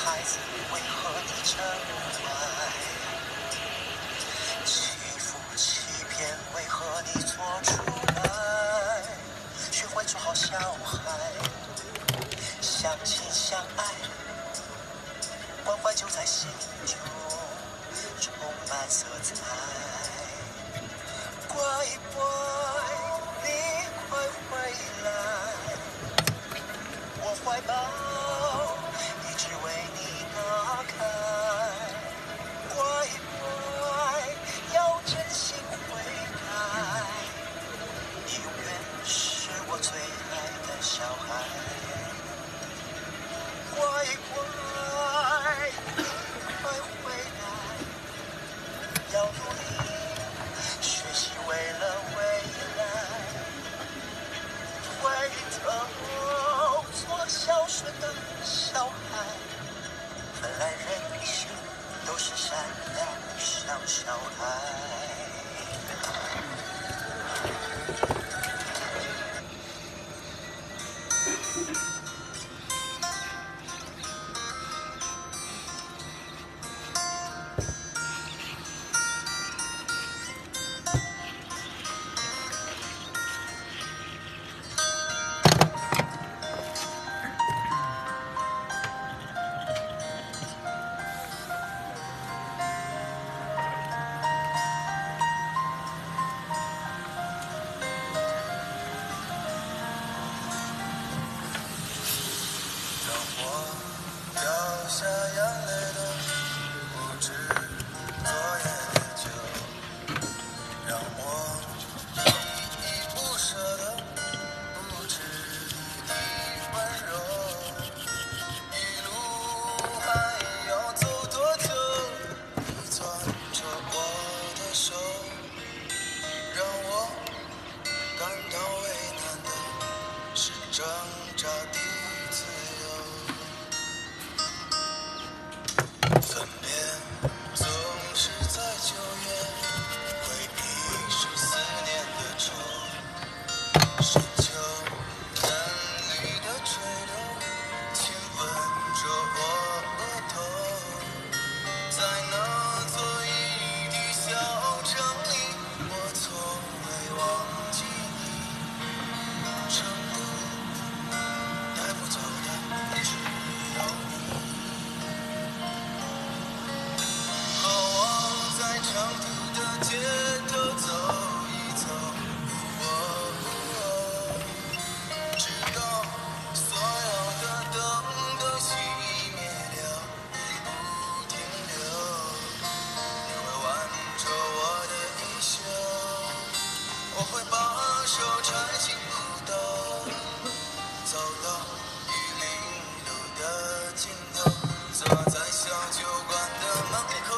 孩子为何你这么坏？欺负欺骗为何你做出来？学会做好小孩，相亲相爱，关怀就在心中充满色彩。乖乖，你快回来，我怀抱一直为你打开。乖乖，要真心悔改，你永远是我最爱的小孩。乖乖，你快回来，要努力学习，为了未来。回头做孝顺的小孩，本来人生都是善良像小孩。掉下眼泪的不止昨夜的酒，让我依依不舍的不止你的温柔。一路还要走多久？你攥着我的手，让我感到为难的是挣扎的自由。分别总是在9月，回忆是思念的愁。深秋嫩绿的垂柳，亲吻着我额头。在那座异地小城里，我从未忘记你。成都带不走的只有你。和我在成都的街头走一走，直到所有的灯都熄灭了，你不停留。你会挽着我的衣袖，我会把手揣进裤兜，走到玉林路的尽头，坐在小酒馆的门口。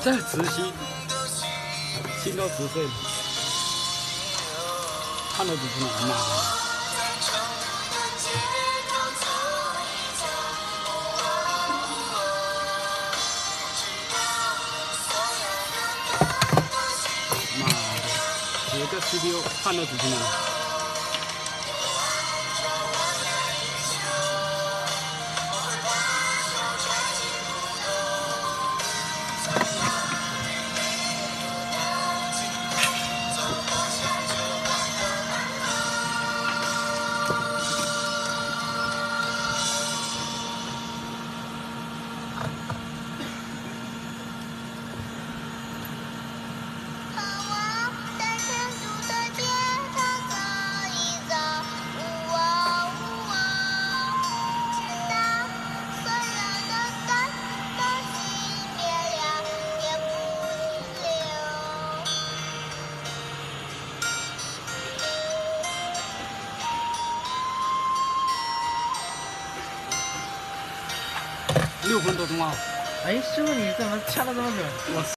这慈禧，心都10岁了，看了就是难嘛。妈的，有个 CPU 看了就是难。6分多钟啊！哎，师傅，你怎么掐了这么久？我